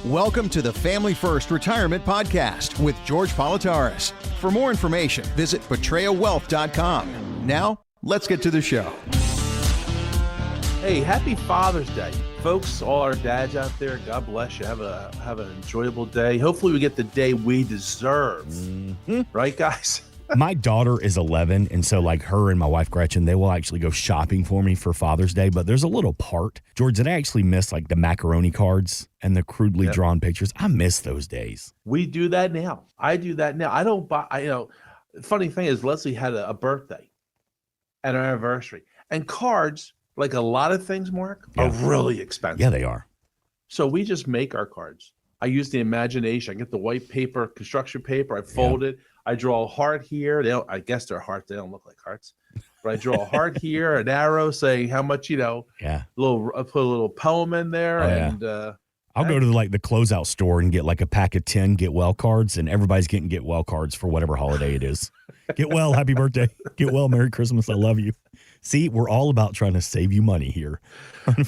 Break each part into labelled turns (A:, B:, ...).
A: Welcome to the Family First Retirement Podcast with George Politarhos. For more information, visit patriawealth.com. Now, let's get to the show.
B: Hey, happy Father's Day. Folks, all our dads out there, God bless you. Have an enjoyable day. Hopefully we get the day we deserve. Mm-hmm. Right, guys?
C: My daughter is 11, and so like her and my wife Gretchen, they will actually go shopping for me for Father's Day. But there's a little part, George, that I actually miss, like the macaroni cards and the crudely drawn pictures. I miss those days.
B: We do that now. I do that now. I don't buy, the funny thing is Leslie had a birthday and an anniversary. And cards, like a lot of things, Mark, are really expensive.
C: Yeah, they are.
B: So we just make our cards. I use the imagination. I get the white paper, construction paper, I fold it. I draw a heart here. I guess they're hearts. They don't look like hearts. But I draw a heart here, an arrow saying how much, I put a little poem in there.
C: I'll go to the closeout store and get like a pack of 10 Get Well cards, and everybody's getting Get Well cards for whatever holiday it is. Get well, happy birthday. Get well, Merry Christmas, I love you. See, we're all about trying to save you money here.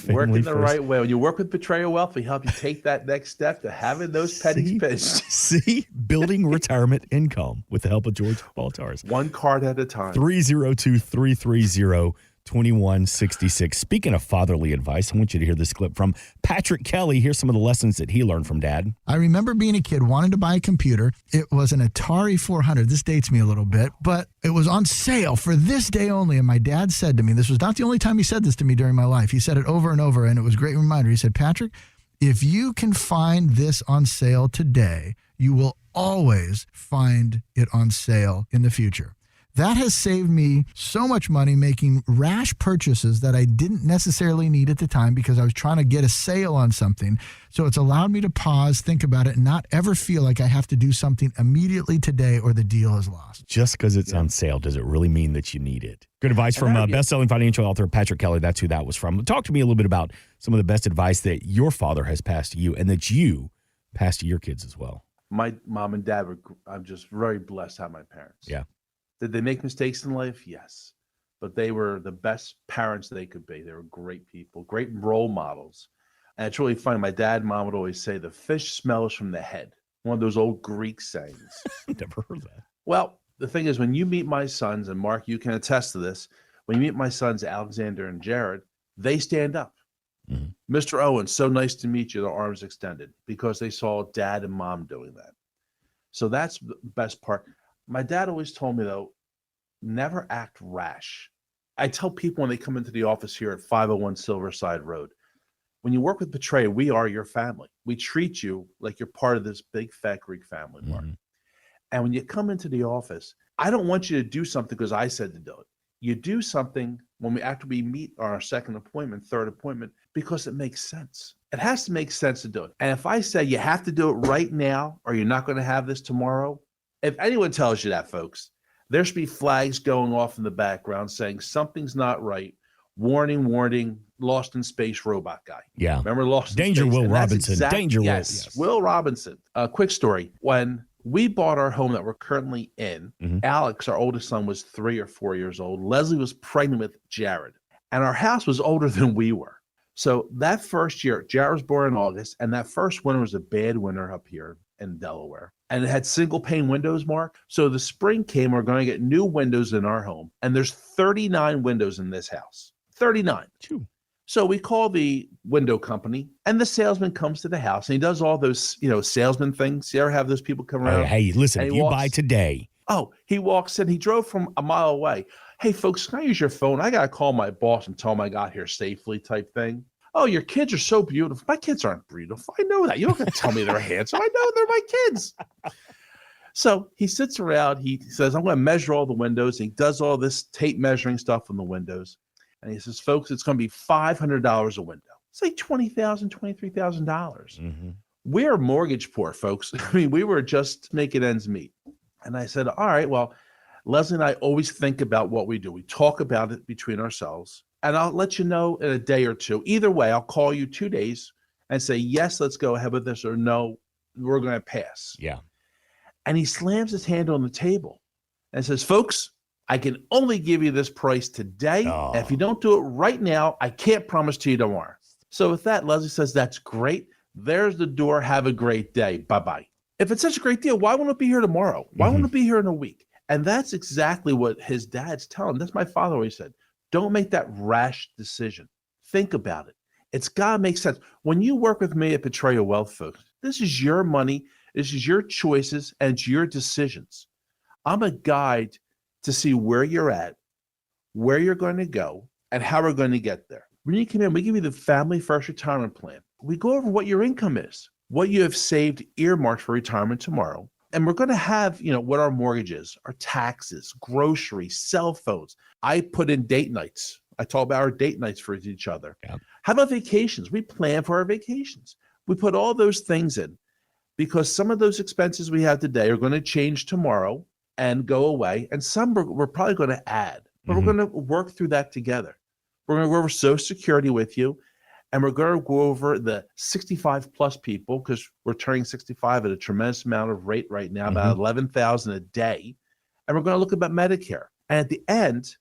B: Working the right way. When you work with Patria Wealth, we help you take that next step to having those pennies pinched.
C: See, building retirement income with the help of George Politarhos.
B: One card at a time.
C: 302-330-2166. Speaking of fatherly advice, I want you to hear this clip from Patrick Kelly. Here's some of the lessons that he learned from Dad.
D: I remember being a kid, wanting to buy a computer. It was an Atari 400. This dates me a little bit, but it was on sale for this day only. And my dad said to me, this was not the only time he said this to me during my life. He said it over and over, and it was a great reminder. He said, Patrick, if you can find this on sale today, you will always find it on sale in the future. That has saved me so much money making rash purchases that I didn't necessarily need at the time because I was trying to get a sale on something. So it's allowed me to pause, think about it, and not ever feel like I have to do something immediately today or the deal is lost.
C: Just because it's on sale, does it really mean that you need it? Good advice from best-selling financial author Patrick Kelly. That's who that was from. Talk to me a little bit about some of the best advice that your father has passed to you and that you passed to your kids as well.
B: My mom and dad I'm just very blessed to have my parents.
C: Yeah.
B: Did they make mistakes in life? Yes. But they were the best parents they could be. They were great people, great role models. And it's really funny. My dad and mom would always say, the fish smells from the head. One of those old Greek sayings.
C: I've never heard that.
B: Well, the thing is, when you meet my sons, and Mark, you can attest to this, when you meet my sons, Alexander and Jared, they stand up. Mm-hmm. Mr. Owen, so nice to meet you, their arms extended, because they saw dad and mom doing that. So that's the best part. My dad always told me, though, never act rash. I tell people when they come into the office here at 501 Silverside Road, when you work with Patria, we are your family. We treat you like you're part of this big, fat Greek family, Mark. Mm-hmm. And when you come into the office, I don't want you to do something because I said to do it. You do something after we meet our second appointment, third appointment, because it makes sense. It has to make sense to do it. And if I say you have to do it right now or you're not going to have this tomorrow, if anyone tells you that, folks, there should be flags going off in the background saying something's not right. Warning, warning, Lost in Space robot guy.
C: Yeah.
B: Remember Lost in
C: Danger
B: Space?
C: Will Robinson. Danger Will.
B: Yes, Will Robinson. Quick story. When we bought our home that we're currently in, Alex, our oldest son, was 3 or 4 years old. Leslie was pregnant with Jared. And our house was older than we were. So that first year, Jared was born in August, and that first winter was a bad winter up here in Delaware. And it had single pane windows, Mark. So the spring came, we're going to get new windows in our home. And there's 39 windows in this house. 39.
C: True.
B: So we call the window company, and the salesman comes to the house, and he does all those, salesman things. You ever have those people come around?
C: Hey, listen, if you buy today.
B: Oh, he walks in. He drove from a mile away. Hey, folks, can I use your phone? I got to call my boss and tell him I got here safely type thing. Oh, your kids are so beautiful. My kids aren't beautiful. I know that. You don't have to tell me they're handsome. I know they're my kids. So he sits around. He says, I'm going to measure all the windows. He does all this tape measuring stuff on the windows. And he says, folks, it's going to be $500 a window. It's like $20,000, $23,000. Mm-hmm. We're mortgage poor, folks. I mean, we were just making ends meet. And I said, all right, well, Leslie and I always think about what we do. We talk about it between ourselves. And I'll let you know in a day or two. Either way, I'll call you 2 days and say, yes, let's go ahead with this, or no, we're going to pass.
C: Yeah.
B: And he slams his hand on the table and says, folks, I can only give you this price today.
C: Oh.
B: And if you don't do it right now, I can't promise to you tomorrow. So with that, Leslie says, that's great. There's the door. Have a great day. Bye-bye. If it's such a great deal, why won't it be here tomorrow? Why won't it be here in a week? And that's exactly what his dad's telling him. That's my father always said. Don't make that rash decision. Think about it. It's got to make sense. When you work with me at Patria Wealth, folks, this is your money. This is your choices and it's your decisions. I'm a guide to see where you're at, where you're going to go, and how we're going to get there. When you come in, we give you the Family First Retirement Plan. We go over what your income is, what you have saved earmarked for retirement tomorrow. And we're going to have, what our mortgage is, our taxes, groceries, cell phones. I put in date nights. I talk about our date nights for each other. Yeah. How about vacations? We plan for our vacations. We put all those things in because some of those expenses we have today are going to change tomorrow and go away. And some we're probably going to add, but we're going to work through that together. We're going to go over Social Security with you. And we're going to go over the 65 plus people because we're turning 65 at a tremendous amount of rate right now, about 11,000 a day. And we're going to look about Medicare. And at the end,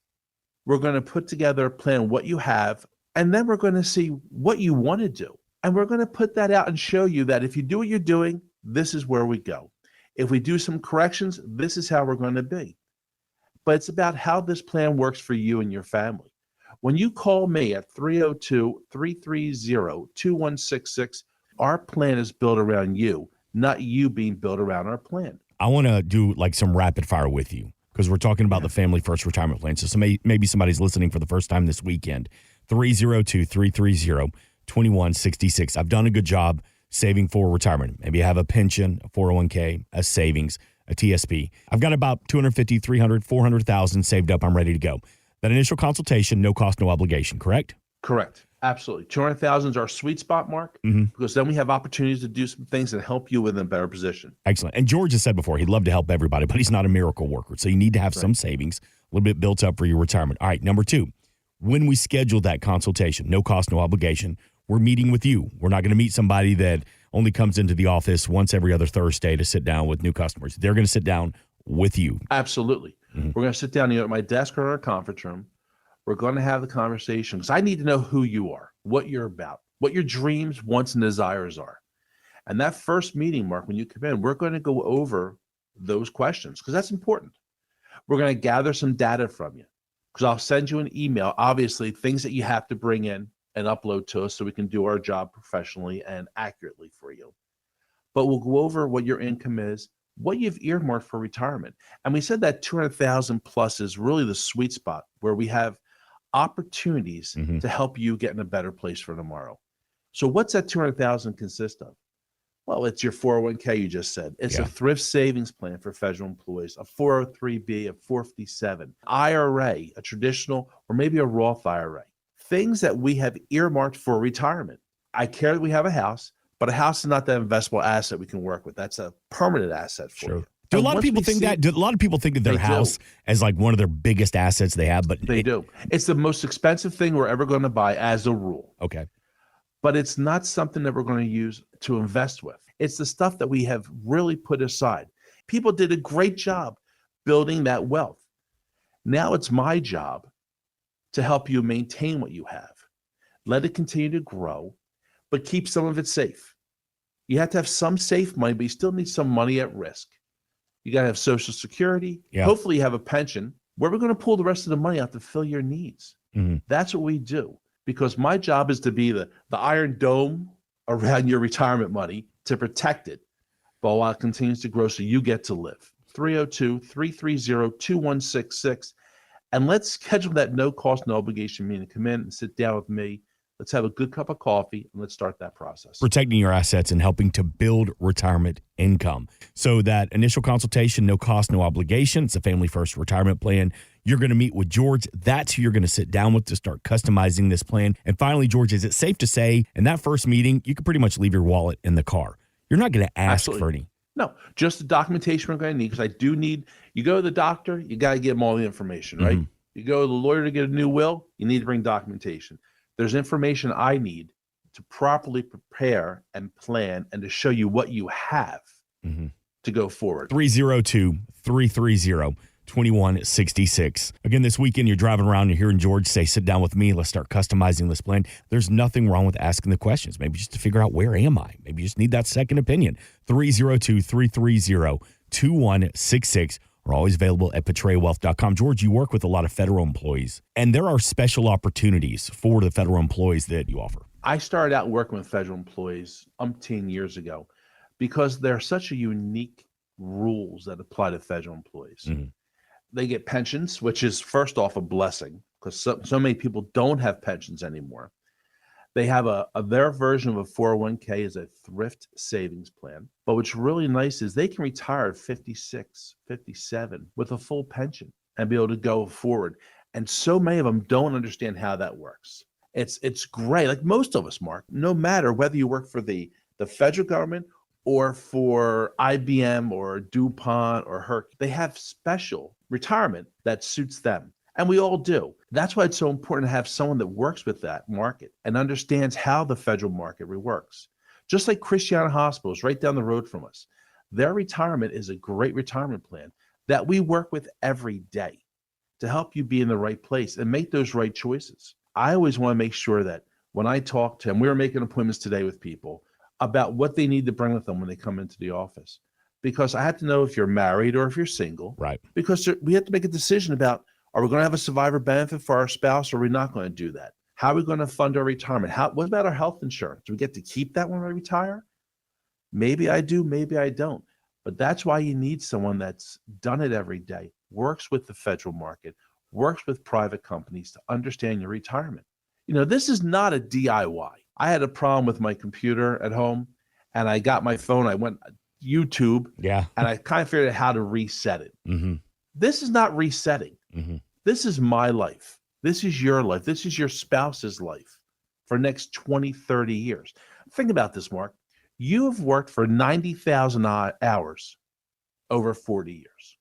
B: we're going to put together a plan, what you have, and then we're going to see what you want to do. And we're going to put that out and show you that if you do what you're doing, this is where we go. If we do some corrections, this is how we're going to be. But it's about how this plan works for you and your family. When you call me at 302-330-2166, our plan is built around you, not you being built around our plan.
C: I want to do like some rapid fire with you because we're talking about the Family First Retirement Plan. So maybe somebody's listening for the first time this weekend. 302-330-2166. I've done a good job saving for retirement. Maybe I have a pension, a 401k, a savings, a TSP. I've got about 250, 300, 400,000 saved up. I'm ready to go. That initial consultation, no cost, no obligation, correct?
B: Correct. Absolutely. 200,000 is our sweet spot, Mark, because then we have opportunities to do some things that help you in a better position.
C: Excellent. And George has said before, he'd love to help everybody, but he's not a miracle worker. So you need to have some savings, a little bit built up for your retirement. All right, number 2, when we schedule that consultation, no cost, no obligation, we're meeting with you. We're not going to meet somebody that only comes into the office once every other Thursday to sit down with new customers. They're going to sit down with you.
B: Absolutely. We're going to sit down at my desk or in our conference room. We're going to have the conversation because I need to know who you are, what you're about, what your dreams, wants, and desires are. And that first meeting, Mark, when you come in, we're going to go over those questions because that's important. We're going to gather some data from you because I'll send you an email, obviously, things that you have to bring in and upload to us so we can do our job professionally and accurately for you. But we'll go over what your income is, what you've earmarked for retirement. And we said that 200,000 plus is really the sweet spot where we have opportunities to help you get in a better place for tomorrow. So what's that 200,000 consist of? Well, it's your 401k, you just said. It's a thrift savings plan for federal employees, a 403b, a 457, IRA, a traditional, or maybe a Roth IRA. Things that we have earmarked for retirement. I care that we have a house, but a house is not that investable asset we can work with. That's a permanent asset for you.
C: Do a lot of people think that? Do a lot of people think of their house as like one of their biggest assets they have? But
B: they do. It's the most expensive thing we're ever going to buy as a rule.
C: Okay.
B: But it's not something that we're going to use to invest with. It's the stuff that we have really put aside. People did a great job building that wealth. Now it's my job to help you maintain what you have. Let it continue to grow, but keep some of it safe. You have to have some safe money, but you still need some money at risk. You got to have Social Security. Yeah. Hopefully you have a pension. Where are we going to pull the rest of the money out to fill your needs? That's what we do. Because my job is to be the iron dome around your retirement money to protect it, but while it continues to grow so you get to live. 302-330-2166. And let's schedule that no cost, no obligation meeting. Come in and sit down with me. Let's have a good cup of coffee and let's start that process.
C: Protecting your assets and helping to build retirement income. So that initial consultation, no cost, no obligation. It's a Family First Retirement Plan. You're going to meet with George. That's who you're going to sit down with to start customizing this plan. And finally, George, is it safe to say in that first meeting, you can pretty much leave your wallet in the car? You're not going to ask for any.
B: No, just the documentation we're going to need because I do need, you go to the doctor, you got to give them all the information, right? You go to the lawyer to get a new will, you need to bring documentation. There's information I need to properly prepare and plan and to show you what you have to go forward.
C: 302-330-2166. 2166. Again, this weekend, you're driving around, you're hearing George say, sit down with me, let's start customizing this plan. There's nothing wrong with asking the questions, maybe just to figure out where am I? Maybe you just need that second opinion. 302-330-2166. We're always available at patriawealth.com. George, you work with a lot of federal employees, and there are special opportunities for the federal employees that you offer.
B: I started out working with federal employees umpteen years ago because there are such a unique rules that apply to federal employees.
C: Mm-hmm.
B: They get pensions, which is first off a blessing because so many people don't have pensions anymore. They have their version of a 401k is a thrift savings plan. But what's really nice is they can retire at 56, 57 with a full pension and be able to go forward. And so many of them don't understand how that works. It's great. Like most of us, Mark, no matter whether you work for the federal government or for IBM or DuPont or Herc, they have special retirement that suits them. And we all do. That's why it's so important to have someone that works with that market and understands how the federal market works. Just like Christiana Hospital is right down the road from us. Their retirement is a great retirement plan that we work with every day to help you be in the right place and make those right choices. I always want to make sure that when I talk to them, we were making appointments today with people about what they need to bring with them when they come into the office. Because I have to know if you're married or if you're single.
C: Right.
B: Because we have to make a decision about, are we going to have a survivor benefit for our spouse or are we not going to do that? How are we going to fund our retirement? What about our health insurance? Do we get to keep that when we retire? Maybe I do, maybe I don't. But that's why you need someone that's done it every day, works with the federal market, works with private companies to understand your retirement. You know, this is not a DIY. I had a problem with my computer at home and I got my phone. I went YouTube and I kind of figured out how to reset it.
C: Mm-hmm.
B: This is not resetting.
C: Mm-hmm.
B: This is my life. This is your life. This is your spouse's life for the next 20, 30 years. Think about this, Mark. You have worked for 90,000 hours over 40 years.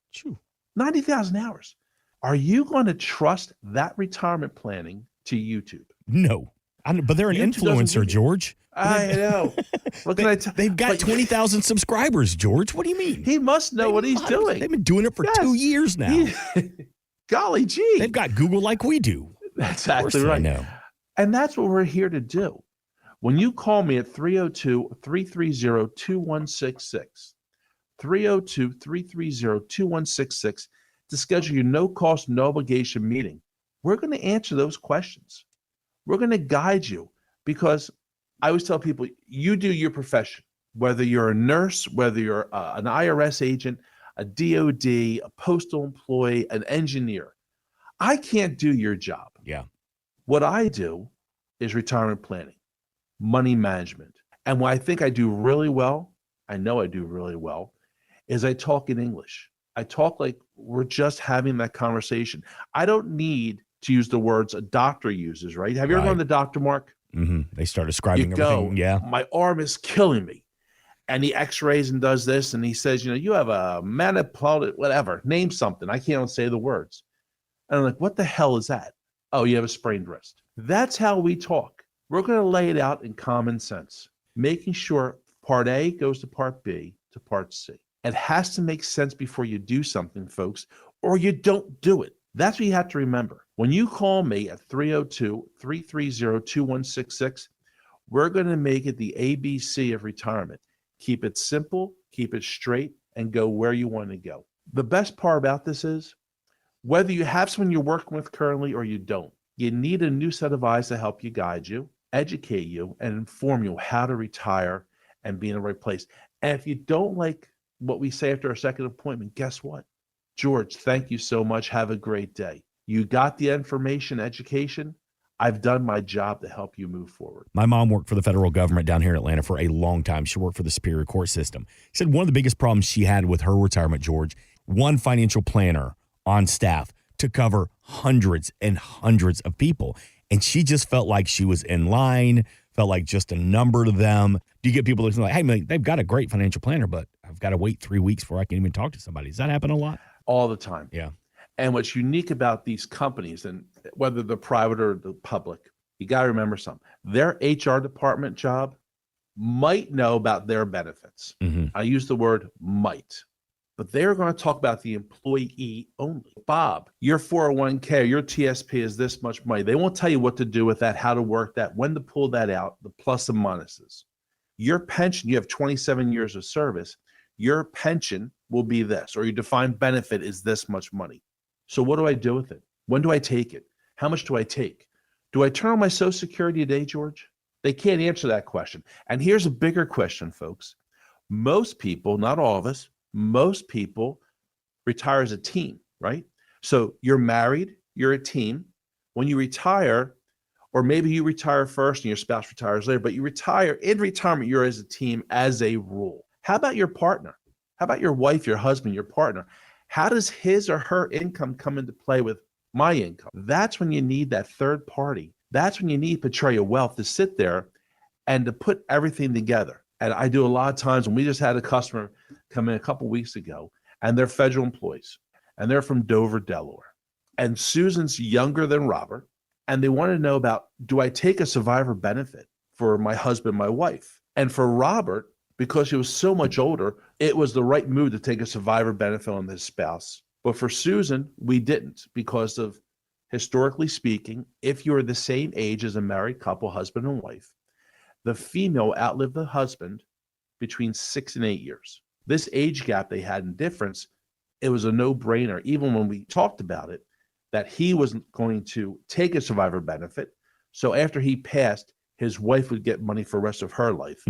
B: 90,000 hours. Are you going to trust that retirement planning to YouTube?
C: No. But they're an influencer, George.
B: I know. What can I tell?
C: They've got 20,000 subscribers, George. What do you mean?
B: He must know what he's doing.
C: They've been doing it for 2 years now.
B: Golly gee.
C: They've got Google like we do.
B: That's exactly right.
C: I know.
B: And that's what we're here to do. When you call me at 302-330-2166, 302-330-2166 to schedule your no-cost, no-obligation meeting, we're going to answer those questions. We're going to guide you because I always tell people, you do your profession, whether you're a nurse, whether you're an IRS agent, a DOD, a postal employee, an engineer. I can't do your job.
C: Yeah.
B: What I do is retirement planning, money management. And what I think I do really well, I know I do really well, is I talk in English. I talk like we're just having that conversation. I don't need to use the words a doctor uses, right? Have you ever gone to the doctor, Mark?
C: Mm-hmm. They start describing everything.
B: Yeah. My arm is killing me. And he x-rays and does this. And he says, you have a manipular, whatever, name something. I can't say the words. And I'm like, what the hell is that? Oh, you have a sprained wrist. That's how we talk. We're going to lay it out in common sense, making sure part A goes to part B to part C. It has to make sense before you do something, folks, or you don't do it. That's what you have to remember. When you call me at 302-330-2166, we're going to make it the ABC of retirement. Keep it simple, keep it straight, and go where you want to go. The best part about this is, whether you have someone you're working with currently or you don't, you need a new set of eyes to help you guide you, educate you, and inform you how to retire and be in the right place. And if you don't like what we say after our second appointment, guess what? George, thank you so much. Have a great day. You got the information, education. I've done my job to help you move forward.
C: My mom worked for the federal government down here in Atlanta for a long time. She worked for the Superior Court system. She said one of the biggest problems she had with her retirement, George, one financial planner on staff to cover hundreds and hundreds of people. And she just felt like she was in line, felt like just a number to them. Do you get people looking like, hey, man, they've got a great financial planner, but I've got to wait 3 weeks before I can even talk to somebody. Does that happen a lot?
B: All the time.
C: Yeah.
B: And what's unique about these companies, and whether they're private or the public, you got to remember something. Their HR department job might know about their benefits.
C: Mm-hmm.
B: I use the word might, but they're going to talk about the employee only. Bob, your 401k, your TSP is this much money. They won't tell you what to do with that, how to work that, when to pull that out, the plus and minuses. Your pension, you have 27 years of service. Your pension will be this, or your defined benefit is this much money. So what do I do with it? When do I take it? How much do I take? Do I turn on my Social Security today, George? They can't answer that question. And here's a bigger question, folks. Most people, not all of us, most people retire as a team, right? So you're married, you're a team. When you retire, or maybe you retire first and your spouse retires later, but you retire, in retirement, you're as a team as a rule. How about your partner? How about your wife, your husband, your partner? How does his or her income come into play with my income? That's when you need that third party. That's when you need Patria Wealth to sit there and to put everything together. And I do a lot of times when we just had a customer come in a couple weeks ago, and they're federal employees, and they're from Dover, Delaware. And Susan's younger than Robert, and they want to know about, do I take a survivor benefit for my husband, my wife? And for Robert, because he was so much older, it was the right move to take a survivor benefit on his spouse. But for Susan, we didn't, because of, historically speaking, if you're the same age as a married couple, husband and wife, the female outlived the husband between 6 and 8 years. This age gap they had in difference, it was a no-brainer, even when we talked about it, that he wasn't going to take a survivor benefit. So after he passed, his wife would get money for the rest of her life,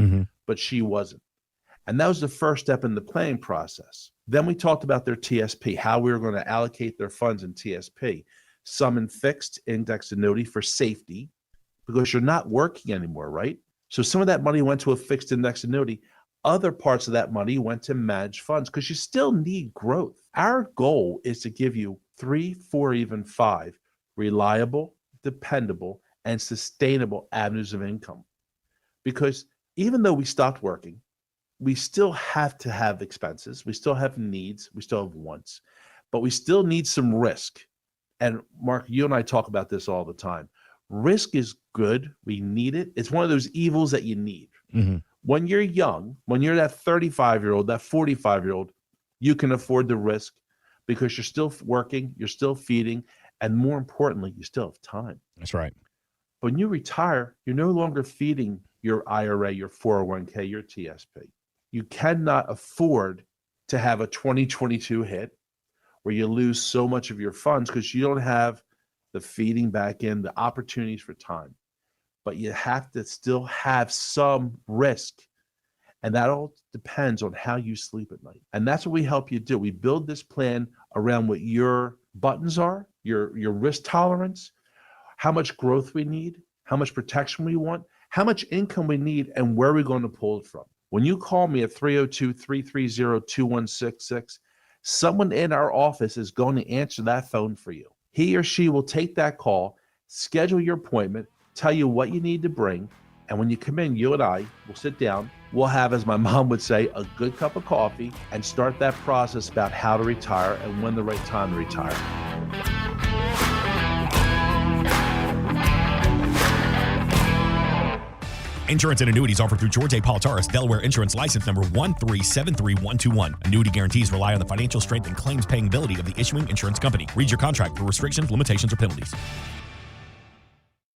B: but she wasn't. And that was the first step in the planning process. Then we talked about their TSP, how we were going to allocate their funds in TSP, some in fixed index annuity for safety, because you're not working anymore, right? So some of that money went to a fixed index annuity. Other parts of that money went to managed funds, because you still need growth. Our goal is to give you 3, 4, even 5 reliable, dependable, and sustainable avenues of income. Because even though we stopped working, we still have to have expenses. We still have needs. We still have wants, but we still need some risk. And Mark, you and I talk about this all the time. Risk is good. We need it. It's one of those evils that you need. When you're young, when you're that 35-year-old, that 45-year-old, you can afford the risk because you're still working, you're still feeding, and more importantly, you still have time.
C: That's right.
B: When you retire, you're no longer feeding your IRA, your 401k, your TSP. You cannot afford to have a 2022 hit where you lose so much of your funds because you don't have the feeding back in, the opportunities for time. But you have to still have some risk. And that all depends on how you sleep at night. And that's what we help you do. We build this plan around what your buttons are, your risk tolerance, how much growth we need, how much protection we want, how much income we need, and where we're going to pull it from. When you call me at 302-330-2166, someone in our office is going to answer that phone for you. He or she will take that call, schedule your appointment, tell you what you need to bring, and when you come in, you and I will sit down. We'll have, as my mom would say, a good cup of coffee and start that process about how to retire and when the right time to retire.
C: Insurance and annuities offered through George A. Politarhos, Delaware Insurance License Number 1373121. Annuity guarantees rely on the financial strength and claims paying ability of the issuing insurance company. Read your contract for restrictions, limitations, or penalties.